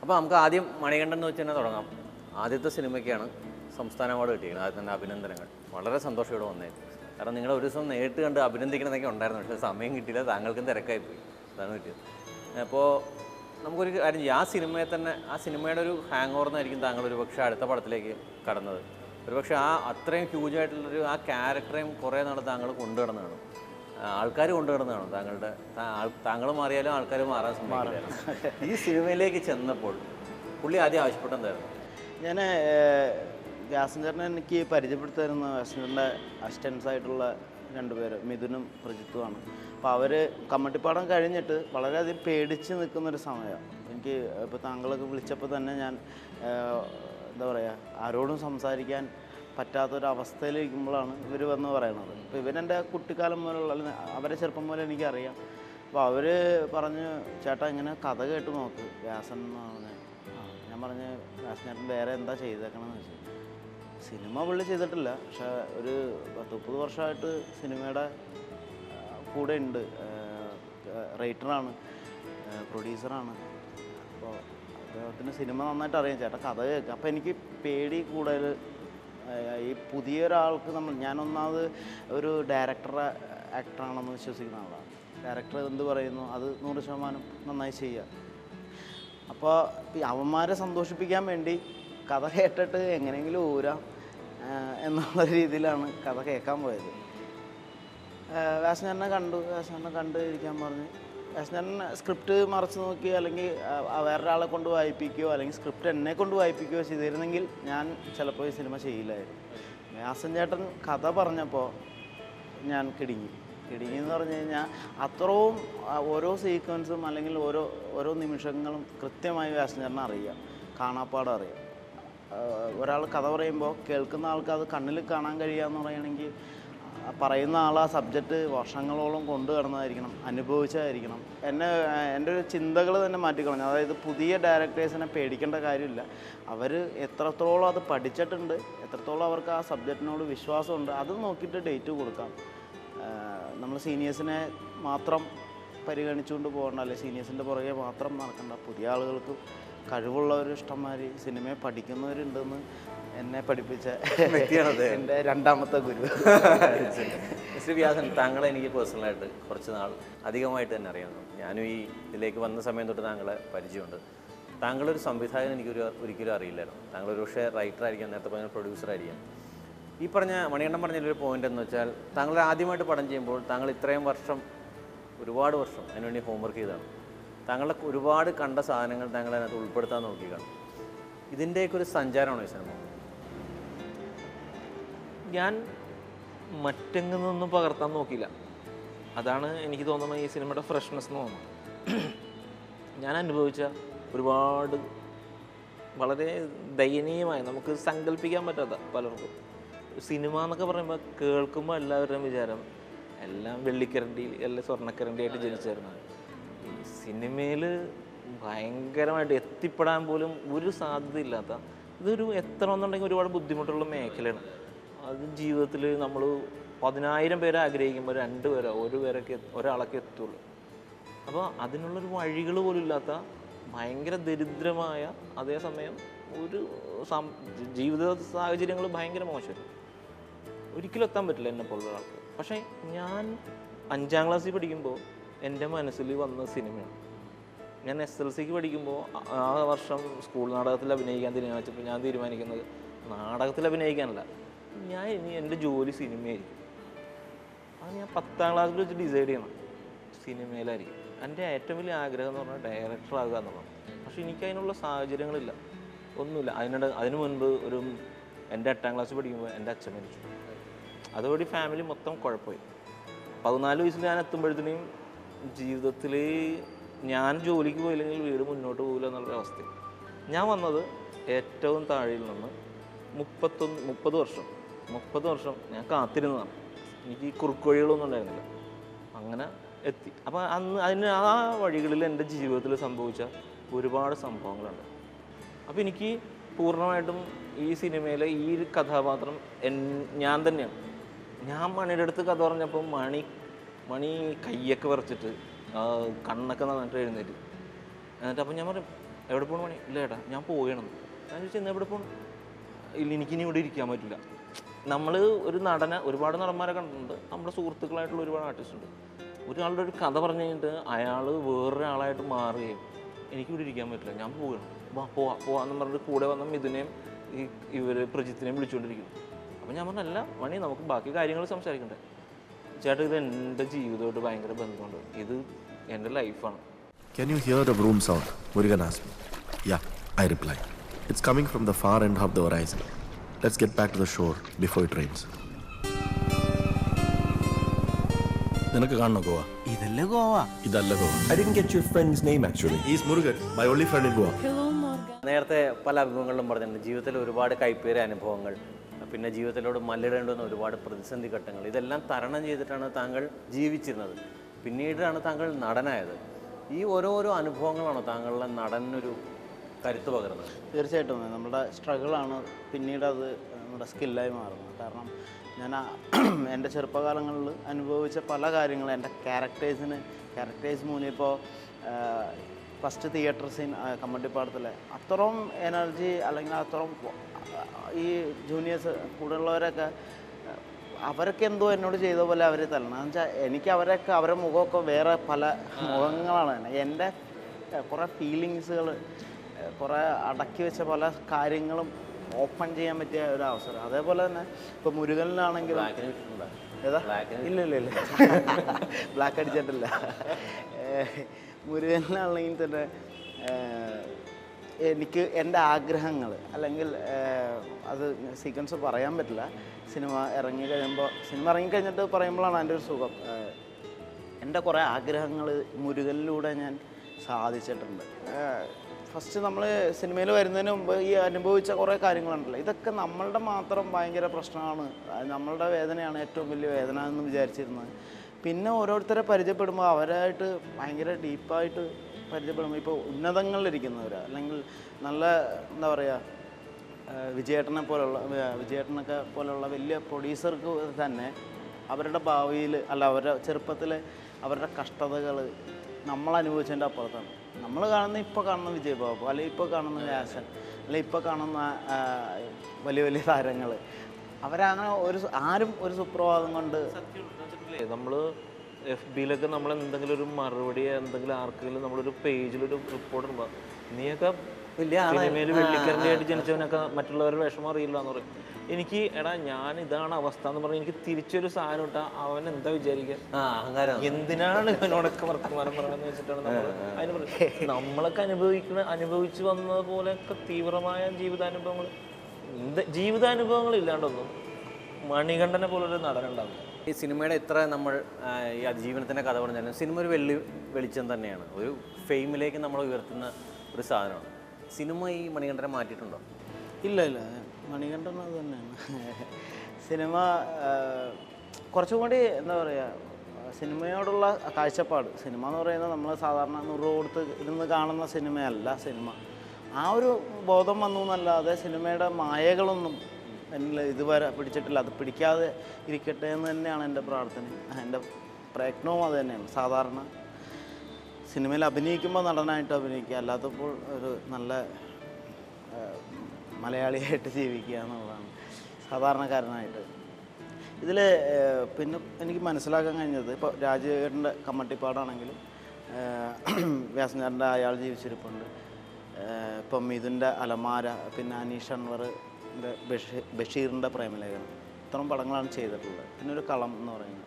അപ്പോൾ നമുക്ക് ആദ്യം മണികണ്ഠൻ എന്ന് വെച്ച് തന്നെ തുടങ്ങാം. ആദ്യത്തെ സിനിമയ്ക്കാണ് സംസ്ഥാന അവാർഡ് കിട്ടിയത്. ആദ്യം തന്നെ അഭിനന്ദനങ്ങൾ. വളരെ സന്തോഷം ഇവിടെ വന്നേ. കാരണം നിങ്ങൾ ഒരു ദിവസം നേരിട്ട് കണ്ട് അഭിനന്ദിക്കണമെന്നൊക്കെ ഉണ്ടായിരുന്നു, പക്ഷേ സമയം കിട്ടിയില്ല, താങ്കൾക്കും തിരക്കായിപ്പോയി, അതാണ് കിട്ടിയത്. അപ്പോൾ നമുക്കൊരു കാര്യം ചെയ്യാം, ആ സിനിമയെ തന്നെ, ആ സിനിമയുടെ ഒരു ഹാങ് ഓവർ എന്നായിരിക്കും താങ്കൾ ഒരു പക്ഷേ അടുത്ത പടത്തിലേക്ക് കടന്നത്. ഒരുപക്ഷെ ആ അത്രയും ഹ്യൂജായിട്ടുള്ളൊരു ആ ക്യാരക്ടറേയും കുറേ നാൾ താങ്കൾ കൊണ്ടുനടന്നതാണ്, ആൾക്കാർ കൊണ്ടുനടന്നതാണ്. താങ്കൾ മാറിയാലും ആൾക്കാർ മാറാൻ സമ്മതിക്കില്ലായിരുന്നു. ഈ സിനിമയിലേക്ക് ചെന്നപ്പോൾ പുള്ളി ആദ്യം ആവശ്യപ്പെട്ടെന്തായിരുന്നു? ഞാൻ വ്യാസഞ്ചേട്ടനെ എനിക്ക് പരിചയപ്പെടുത്തായിരുന്നു വ്യാസഞ്ചേട്ടൻ്റെ അസിസ്റ്റൻസായിട്ടുള്ള രണ്ടുപേര്, മിഥുനും പ്രജിത്തുമാണ്. അപ്പോൾ അവർ കമ്മട്ടിപ്പാടം കഴിഞ്ഞിട്ട് വളരെയധികം പേടിച്ച് നിൽക്കുന്നൊരു സമയമാണ്. എനിക്ക് ഇപ്പോൾ താങ്കളൊക്കെ വിളിച്ചപ്പോൾ തന്നെ ഞാൻ എന്താ പറയുക, ആരോടും സംസാരിക്കാൻ പറ്റാത്തൊരവസ്ഥയിലിരിക്കുമ്പോഴാണ് ഇവർ വന്ന് പറയണത്. അപ്പോൾ ഇവരെൻ്റെ കുട്ടിക്കാലം മുതലുള്ള, അവരെ ചെറുപ്പം മുതൽ എനിക്കറിയാം. അപ്പോൾ അവർ പറഞ്ഞ്, ചേട്ടാ ഇങ്ങനെ കഥ കേട്ട് നോക്ക് വ്യാസൻ എന്ന് പറഞ്ഞ്. ഞാൻ പറഞ്ഞ്, വ്യാസനേട്ടൻ വേറെ എന്താ ചെയ്തേക്കണമെന്ന് വെച്ചു. സിനിമ പുള്ളി ചെയ്തിട്ടില്ല, പക്ഷേ ഒരു 30 വർഷമായിട്ട് സിനിമയുടെ കൂടെ ഉണ്ട്. റൈറ്ററാണ്, പ്രൊഡ്യൂസറാണ്. അപ്പോൾ അദ്ദേഹത്തിന് സിനിമ നന്നായിട്ട് അറിയാം. ചേട്ടാ കഥ കേൾക്കുക. അപ്പോൾ എനിക്ക് പേടി കൂടുതൽ ഈ പുതിയൊരാൾക്ക് ഞാനൊന്നാമത് ഒരു ഡയറക്ടറെ ആക്ടറാണെന്ന് വിശ്വസിക്കുന്ന ആളാണ്. ഡയറക്ടർ എന്ത് പറയുന്നു അത് 100% നന്നായി ചെയ്യുക. അപ്പോൾ അവന്മാരെ സന്തോഷിപ്പിക്കാൻ വേണ്ടി കഥ കേട്ടിട്ട് എങ്ങനെയെങ്കിലും ഊരാം എന്നുള്ള രീതിയിലാണ് കഥ കേൾക്കാൻ പോയത്. വ്യാസനേട്ടനെ കണ്ട് ഇരിക്കാൻ പറഞ്ഞ്, വ്യാസനേട്ടൻ സ്ക്രിപ്റ്റ് മറച്ച് നോക്കി, അല്ലെങ്കിൽ വേറൊരാളെ കൊണ്ട് വായിപ്പിക്കുകയോ അല്ലെങ്കിൽ സ്ക്രിപ്റ്റ് എന്നെ കൊണ്ട് വായിപ്പിക്കുകയോ ചെയ്തിരുന്നെങ്കിൽ ഞാൻ ചിലപ്പോൾ ഈ സിനിമ ചെയ്യില്ലായിരുന്നു. വ്യാസൻ കഥ പറഞ്ഞപ്പോൾ ഞാൻ കിടുങ്ങി എന്ന് പറഞ്ഞു കഴിഞ്ഞാൽ അത്രയും ഓരോ സീക്വൻസും അല്ലെങ്കിൽ ഓരോ നിമിഷങ്ങളും കൃത്യമായി വ്യാസൻ അറിയാം, കാണാപ്പാടം അറിയാം. ഒരാൾ കഥ പറയുമ്പോൾ കേൾക്കുന്ന ആൾക്ക് അത് കണ്ണിൽ കാണാൻ കഴിയുക എന്ന് പറയുകയാണെങ്കിൽ പറയുന്ന ആൾ ആ സബ്ജക്റ്റ് വർഷങ്ങളോളം കൊണ്ടു കിടന്നതായിരിക്കണം, അനുഭവിച്ചതായിരിക്കണം. എൻ്റെ ഒരു ചിന്തകൾ തന്നെ മാറ്റിക്കളഞ്ഞു. അതായത് പുതിയ ഡയറക്ടേഴ്സിനെ പേടിക്കേണ്ട കാര്യമില്ല. അവർ എത്രത്തോളം അത് പഠിച്ചിട്ടുണ്ട്, എത്രത്തോളം അവർക്ക് ആ സബ്ജക്റ്റിനോട് വിശ്വാസമുണ്ട്, അത് നോക്കിയിട്ട് ഡേറ്റ് കൊടുക്കാം. നമ്മൾ സീനിയേഴ്സിനെ മാത്രം പരിഗണിച്ചുകൊണ്ട് പോകണ്ട, അല്ലെങ്കിൽ സീനിയേഴ്സിൻ്റെ പുറകെ മാത്രം നടക്കണ്ട. പുതിയ ആളുകൾക്ക് കഴിവുള്ളവർ ഇഷ്ടംമാതിരി സിനിമയെ പഠിക്കുന്നവരുണ്ടെന്ന് എന്നെ പഠിപ്പിച്ച വ്യക്തിയാണത് എൻ്റെ രണ്ടാമത്തെ ഗുരു. ശ്രീ വ്യാസൻ, താങ്കളെ എനിക്ക് പേഴ്സണലായിട്ട് കുറച്ച് നാൾ അധികമായിട്ട് തന്നെ അറിയാം. ഞാനും ഈ ഇതിലേക്ക് വന്ന സമയം തൊട്ട് താങ്കളെ പരിചയമുണ്ട്. താങ്കളൊരു സംവിധായകൻ ഒരിക്കലും അറിയില്ലായിരുന്നു. താങ്കളൊരു പക്ഷേ റൈറ്ററായിരിക്കാം, നേരത്തെ പറഞ്ഞ പ്രൊഡ്യൂസറായിരിക്കാം. ഈ മണികണ്ഠൻ പറഞ്ഞൊരു പോയിന്റ് എന്ന് വെച്ചാൽ, താങ്കൾ ആദ്യമായിട്ട് പടം ചെയ്യുമ്പോൾ താങ്കൾ ഇത്രയും വർഷം, ഒരുപാട് വർഷം അതിനുവേണ്ടി ഹോംവർക്ക് ചെയ്താണ്. താങ്കളുടെ ഒരുപാട് കണ്ട സാധനങ്ങൾ താങ്കൾ അതിനകത്ത് ഉൾപ്പെടുത്താൻ നോക്കി കാണും. ഇതിൻ്റെയൊക്കെ ഒരു സഞ്ചാരമാണോ ഈ സിനിമ? ഞാൻ മറ്റെങ്ങു നിന്നും പകർത്താൻ നോക്കിയില്ല. അതാണ് എനിക്ക് തോന്നുന്നത് ഈ സിനിമയുടെ ഫ്രഷ്നെസ് എന്ന് തോന്നുന്നു. ഞാൻ അനുഭവിച്ച ഒരുപാട് വളരെ ദയനീയമായി നമുക്ക് സങ്കല്പിക്കാൻ പറ്റാത്ത പലർക്കും സിനിമ എന്നൊക്കെ പറയുമ്പോൾ കേൾക്കുമ്പോൾ എല്ലാവരുടെയും വിചാരം എല്ലാം വെള്ളിക്കരണ്ടി അല്ലെങ്കിൽ സ്വർണ്ണക്കരണ്ടിയായിട്ട് ജനിച്ചായിരുന്നത്. ഈ സിനിമയിൽ ഭയങ്കരമായിട്ട് എത്തിപ്പെടാൻ പോലും ഒരു സാധ്യതയില്ലാത്ത, ഇതൊരു എത്ര എന്നുണ്ടെങ്കിൽ ഒരുപാട് ബുദ്ധിമുട്ടുള്ള മേഖലയാണ്. അത് ജീവിതത്തിൽ നമ്മൾ 10,000 പേരെ ആഗ്രഹിക്കുമ്പോൾ 2 പേരോ 1 പേരൊക്കെ ഒരാളൊക്കെ എത്തുള്ളൂ. അപ്പോൾ അതിനുള്ളൊരു വഴികൾ പോലും ഇല്ലാത്ത ഭയങ്കര ദരിദ്രമായ, അതേസമയം ഒരു ജീവിത സാഹചര്യങ്ങൾ ഭയങ്കര മോശം, ഒരിക്കലും എത്താൻ പറ്റില്ല എന്നെപ്പോലുള്ള ആൾക്ക്. പക്ഷേ ഞാൻ 5ാം ക്ലാസ്സിൽ പഠിക്കുമ്പോൾ എൻ്റെ മനസ്സിൽ വന്ന സിനിമയാണ്. ഞാൻ SLCക്ക് പഠിക്കുമ്പോൾ ആ വർഷം സ്കൂൾ നാടകത്തിൽ അഭിനയിക്കാൻ തീരുമാനിച്ചപ്പോൾ ഞാൻ തീരുമാനിക്കുന്നത് നാടകത്തിൽ അഭിനയിക്കാനല്ല, ഞാൻ ഇനി എൻ്റെ ജോലി സിനിമയായിരിക്കും. അത് ഞാൻ 10ാം ക്ലാസ്സിൽ വെച്ച് ഡിസൈഡ് ചെയ്യണം, സിനിമയിലായിരിക്കും. എൻ്റെ ഏറ്റവും വലിയ ആഗ്രഹം എന്ന് പറഞ്ഞാൽ ഡയറക്ടർ ആകുക എന്നുള്ളതാണ്. പക്ഷേ എനിക്കതിനുള്ള സാഹചര്യങ്ങളില്ല, ഒന്നുമില്ല. അതിനു മുൻപ് എൻ്റെ 8ാം ക്ലാസ്സിൽ പഠിക്കുമ്പോൾ എൻ്റെ അച്ഛൻ മരിച്ചു. അതോടെ ഫാമിലി മൊത്തം കുഴപ്പമായി. 14 വയസ്സിൽ ഞാൻ എത്തുമ്പോഴത്തേനും ജീവിതത്തിൽ ഞാൻ ജോലിക്ക് പോയില്ലെങ്കിൽ വീട് മുന്നോട്ട് പോകില്ല എന്നുള്ളൊരവസ്ഥ. ഞാൻ വന്നത് ഏറ്റവും താഴെയിൽ നിന്ന് 30 വർഷം ഞാൻ കാത്തിരുന്നതാണ്. എനിക്ക് കുറുക്ക് വഴികളൊന്നും ഉണ്ടായിരുന്നില്ല, അങ്ങനെ എത്തി. അപ്പോൾ ആ വഴികളിൽ എൻ്റെ ജീവിതത്തിൽ സംഭവിച്ച ഒരുപാട് സംഭവങ്ങളുണ്ട്. അപ്പോൾ എനിക്ക് പൂർണ്ണമായിട്ടും ഈ സിനിമയിലെ ഈ ഒരു കഥാപാത്രം ഞാൻ തന്നെയാണ്. ഞാൻ മണിയുടെ അടുത്ത് കഥ പറഞ്ഞപ്പോൾ മണി കയ്യൊക്കെ വിറച്ചിട്ട് കണ്ണൊക്കെ നന്നായിട്ട് എഴുന്നേറ്റ്. എന്നിട്ട് അപ്പം ഞാൻ പറയും, എവിടെ പോകണം മണി? ഇല്ല ഏട്ടാ ഞാൻ പോകണം. ഞാൻ ചോദിച്ചു ഇന്ന് എവിടെ പോകണം? ഇല്ല എനിക്കിനി ഇവിടെ ഇരിക്കാൻ പറ്റില്ല. നമ്മൾ ഒരു നടനെ ഒരുപാട് നടന്മാരെ കണ്ടിട്ടുണ്ട്, നമ്മുടെ സുഹൃത്തുക്കളായിട്ടുള്ള ഒരുപാട് ആർട്ടിസ്റ്റ് ഉണ്ട്. ഒരാളുടെ ഒരു കഥ പറഞ്ഞു കഴിഞ്ഞിട്ട് അയാൾ വേറൊരാളായിട്ട് മാറുകയും എനിക്കിവിടെ ഇരിക്കാൻ പറ്റില്ല, ഞാൻ പോകണം, പോവാന്ന് പറഞ്ഞിട്ട് കൂടെ വന്ന മിഥുനെയും ഇവർ പ്രജിത്തിനെയും വിളിച്ചുകൊണ്ടിരിക്കുന്നു. അപ്പം ഞാൻ പറഞ്ഞല്ല മണി നമുക്ക് ബാക്കി കാര്യങ്ങൾ സംസാരിക്കണ്ടേ. ചേട്ടാ ഇത് എൻ്റെ ജീവിതമായിട്ട് ഭയങ്കര ബന്ധമുണ്ട്, ഇത് എൻ്റെ ലൈഫാണ്. Can you hear the vroom sound? Murugan asked me. Yeah, I replied. It's coming from the far end of the horizon. Let's get back to the shore before it rains. നിനക്ക് കാണണോ ഗോവ? ഇതല്ലേ ഗോവ? ഇതല്ല Goa. I didn't get your friend's name actually. He's Murugan, my only friend in Goa. നേരത്തെ പല അഭിമുഖങ്ങളിലും പറഞ്ഞിട്ടുണ്ട് ജീവിതത്തിൽ ഒരുപാട് കൈപ്പേറിയ അനുഭവങ്ങൾ, പിന്നെ ജീവിതത്തിലോട് മല്ലിടേണ്ടുന്ന ഒരുപാട് പ്രതിസന്ധി ഘട്ടങ്ങൾ, ഇതെല്ലാം തരണം ചെയ്തിട്ടാണ് താങ്കൾ ജീവിച്ചിരുന്നത്. പിന്നീടാണ് താങ്കൾ നടനായത്. ഈ ഓരോരോ അനുഭവങ്ങളാണോ താങ്കളുടെ നടനൊരു കരുത്ത് പകരുന്നത്? തീർച്ചയായിട്ടും നമ്മുടെ സ്ട്രഗിളാണ് പിന്നീട് അത് നമ്മുടെ സ്കില്ലായി മാറുന്നത്. കാരണം ഞാൻ എൻ്റെ ചെറുപ്പകാലങ്ങളിൽ അനുഭവിച്ച പല കാര്യങ്ങളും എൻ്റെ ക്യാരക്ടേഴ്സ് മുന്നിൽ ഇപ്പോൾ ഫസ്റ്റ് തിയേറ്റർ സീൻ കമ്മട്ടിപ്പാടത്തിലെ അത്രയും എനർജി അല്ലെങ്കിൽ അത്രയും ഈ ജൂനിയേഴ്സ് കൂടെയുള്ളവരൊക്കെ അവരൊക്കെ എന്തോ എന്നോട് ചെയ്ത പോലെ അവർ തരണം. എന്ന് വെച്ചാൽ എനിക്ക് അവരുടെ മുഖമൊക്കെ വേറെ പല മുഖങ്ങളാണ് തന്നെ. എൻ്റെ കുറേ ഫീലിങ്സുകൾ, കുറേ അടക്കി വെച്ച പല കാര്യങ്ങളും ഓപ്പൺ ചെയ്യാൻ പറ്റിയ ഒരു അവസരം. അതേപോലെ തന്നെ ഇപ്പോൾ മുരുകനിലാണെങ്കിലും ഏതാ ഇല്ല ബ്ലാക്ക് അടിച്ചിട്ടില്ല. മുരുകനിലാണെങ്കിൽ തന്നെ എനിക്ക് എൻ്റെ ആഗ്രഹങ്ങൾ അല്ലെങ്കിൽ അത് സീക്വൻസ് പറയാൻ പറ്റില്ല. സിനിമ ഇറങ്ങിക്കഴിഞ്ഞിട്ട് പറയുമ്പോഴാണ് അതിൻ്റെ ഒരു സുഖം. എൻ്റെ കുറേ ആഗ്രഹങ്ങൾ മുരുകനിലൂടെ ഞാൻ സാധിച്ചിട്ടുണ്ട്. ഫസ്റ്റ് നമ്മൾ സിനിമയിൽ വരുന്നതിന് മുമ്പ് ഈ അനുഭവിച്ച കുറേ കാര്യങ്ങളുണ്ടല്ലോ, ഇതൊക്കെ നമ്മളുടെ മാത്രം ഭയങ്കര പ്രശ്നമാണ്, നമ്മളുടെ വേദനയാണ് ഏറ്റവും വലിയ വേദന എന്ന് വിചാരിച്ചിരുന്നത്. പിന്നെ ഓരോരുത്തരെ പരിചയപ്പെടുമ്പോൾ അവരായിട്ട് ഭയങ്കര ഡീപ്പായിട്ട് പരിചയപ്പെടുമ്പോൾ ഇപ്പോൾ ഉന്നതങ്ങളിലിരിക്കുന്നവർ അല്ലെങ്കിൽ നല്ല എന്താ പറയുക വിജയേട്ടനൊക്കെ പോലുള്ള വലിയ പ്രൊഡ്യൂസർക്ക് തന്നെ അവരുടെ ഭാവിയിൽ അല്ല അവരുടെ ചെറുപ്പത്തിൽ അവരുടെ കഷ്ടതകൾ നമ്മൾ അനുഭവിച്ചതിൻ്റെ അപ്പുറത്താണ്. നമ്മൾ ഇപ്പോൾ കാണുന്ന വിജയ് ബാബു അല്ലെങ്കിൽ ഇപ്പോൾ കാണുന്ന വ്യാസൻ അല്ലെങ്കിൽ ഇപ്പോൾ കാണുന്ന വലിയ താരങ്ങൾ അവരങ്ങനെ ആരും ഒരു സുപ്രഭാതം കൊണ്ട് നമ്മൾ FB-ലൊക്കെ നമ്മൾ എന്തെങ്കിലും ഒരു മറുപടി എന്തെങ്കിലും ആർക്കെങ്കിലും നമ്മളൊരു പേജിലൊരു റിപ്പോർട്ട് ഉണ്ടാകും, നീയൊക്കെ സിനിമയിൽ വെള്ളിക്കരണ്ടിയായിട്ട് ജനിച്ചവനൊക്കെ മറ്റുള്ളവരുടെ വിഷമം അറിയില്ല എന്ന് പറയും. എനിക്ക് എടാ ഞാൻ ഇതാണ് അവസ്ഥ എന്ന് പറഞ്ഞാൽ എനിക്ക് തിരിച്ചൊരു സാധനം ഇട്ടാൽ അവൻ എന്താ വിചാരിക്കുക, എന്തിനാണ് ഇവനോടൊക്കെ വർത്തമാനം പറയണമെന്ന് വെച്ചിട്ടാണ് നമ്മൾ അതിന് പറയുന്നത്. നമ്മളൊക്കെ അനുഭവിച്ചു വന്നത് പോലെയൊക്കെ തീവ്രമായ ജീവിതാനുഭവങ്ങൾ ഇല്ലാണ്ടൊന്നും മണികണ്ഠനെ പോലൊരു നടനുണ്ടാകും. ഈ സിനിമയുടെ എത്ര നമ്മൾ ഈ അതിജീവനത്തിൻ്റെ കഥ പറഞ്ഞാലും സിനിമ ഒരു വെളിച്ചം തന്നെയാണ്, ഒരു ഫെയിമിലേക്ക് നമ്മൾ ഉയർത്തുന്ന ഒരു സാധനമാണ്. സിനിമ ഈ മണികണ്ഠനെ മാറ്റിയിട്ടുണ്ടോ? ഇല്ല മണികണ്ഠൻ അത് തന്നെയാണ്. സിനിമ കുറച്ചും കൂടി എന്താ പറയുക സിനിമയോടുള്ള കാഴ്ചപ്പാട്, സിനിമ എന്ന് പറയുന്നത് നമ്മൾ സാധാരണ 100 കൊടുത്ത് ഇരുന്ന് കാണുന്ന സിനിമയല്ല സിനിമ. ആ ഒരു ബോധം വന്നു എന്നല്ലാതെ സിനിമയുടെ മായകളൊന്നും എന്നിൽ ഇതുവരെ പിടിച്ചിട്ടില്ല. അത് പിടിക്കാതെ ഇരിക്കട്ടെ എന്ന് തന്നെയാണ് എൻ്റെ പ്രാർത്ഥന, എൻ്റെ പ്രയത്നവും അത് തന്നെയാണ്. സാധാരണ സിനിമയിൽ അഭിനയിക്കുമ്പോൾ നടനായിട്ട് അഭിനയിക്കുക, അല്ലാത്തപ്പോൾ ഒരു നല്ല മലയാളിയായിട്ട് ജീവിക്കുക എന്നുള്ളതാണ് സാധാരണക്കാരനായിട്ട്. ഇതിൽ പിന്നെ എനിക്ക് മനസ്സിലാക്കാൻ കഴിഞ്ഞത് ഇപ്പോൾ രാജേട്ടൻ്റെ കമ്മട്ടിപ്പാടാണെങ്കിലും വ്യാസഞ്ചാരൻ്റെ അയാൾ ജീവിച്ചിരിപ്പുണ്ട്, ഇപ്പം മിഥുൻ്റെ അലമാര, പിന്നെ അനീഷ് അൻവറിൻ്റെ ബഷീറിൻ്റെ പ്രേമലേഖനം, ഇത്തരം പടങ്ങളാണ് ചെയ്തിട്ടുള്ളത്. പിന്നെ ഒരു കളം എന്ന് പറയുന്നത്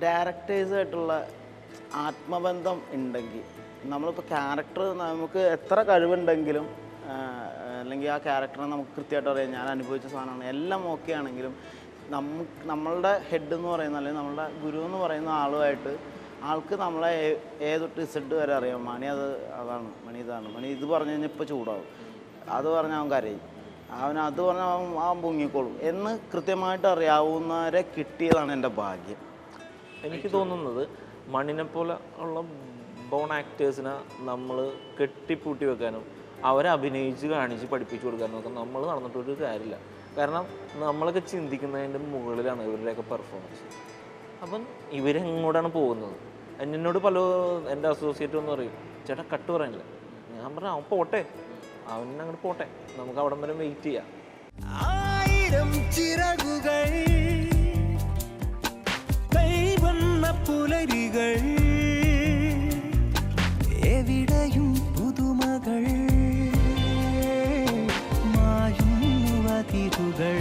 ഡയറക്ടേഴ്സായിട്ടുള്ള ആത്മബന്ധം ഉണ്ടെങ്കിൽ നമ്മളിപ്പോൾ ക്യാരക്ടർ നമുക്ക് എത്ര കഴിവുണ്ടെങ്കിലും അല്ലെങ്കിൽ ആ ക്യാരക്ടറിനെ നമുക്ക് കൃത്യമായിട്ട് അറിയാം, ഞാൻ അനുഭവിച്ച സാധനമാണ് എല്ലാം ഓക്കെ ആണെങ്കിലും നമ്മളുടെ ഹെഡ് എന്ന് പറയുന്ന അല്ലെങ്കിൽ നമ്മളുടെ ഗുരു എന്ന് പറയുന്ന ആളുമായിട്ട് ആൾക്ക് നമ്മളെ തൊട്ട് Z വരെ അറിയാം. മണി അതാണ്, മണി ഇതാണ്, മണി ഇത് പറഞ്ഞു കഴിഞ്ഞാൽ ഇപ്പോൾ ചൂടാവും, അത് പറഞ്ഞാൽ അവൻ കരയും, അത് പറഞ്ഞാൽ അവൻ പൊങ്ങിക്കോളും എന്ന് കൃത്യമായിട്ട് അറിയാവുന്നവരെ കിട്ടിയതാണ് എൻ്റെ ഭാഗ്യം. എനിക്ക് തോന്നുന്നത് മണിനെ പോലെ ഉള്ള ബോൺ ആക്ടേഴ്സിനെ നമ്മൾ കെട്ടിപ്പൂട്ടി വെക്കാനും അവരെ അഭിനയിച്ച് കാണിച്ച് പഠിപ്പിച്ചു കൊടുക്കാനും ഒക്കെ നമ്മൾ നടന്നിട്ടൊരു കാര്യമില്ല. കാരണം നമ്മളൊക്കെ ചിന്തിക്കുന്നതിൻ്റെ മുകളിലാണ് ഇവരുടെയൊക്കെ പെർഫോമൻസ്. അപ്പം ഇവരെങ്ങോട്ടാണ് പോകുന്നത്? എന്നോട് പല എൻ്റെ അസോസിയേറ്റ് എന്ന് പറയും, ചേട്ടാ കട്ട് പറയാനില്ല. ഞാൻ പറഞ്ഞു അവൻ പോട്ടെ, അവനങ്ങോട്ട് പോട്ടെ, നമുക്ക് അവിടം വരെ വെയിറ്റ് ചെയ്യാം. 1000 ചിറകുകൾ, കൈവന്ന പുലരികൾ, എവിടെയും പുതുമകൾ, മായുന്നു അതിരുകൾ.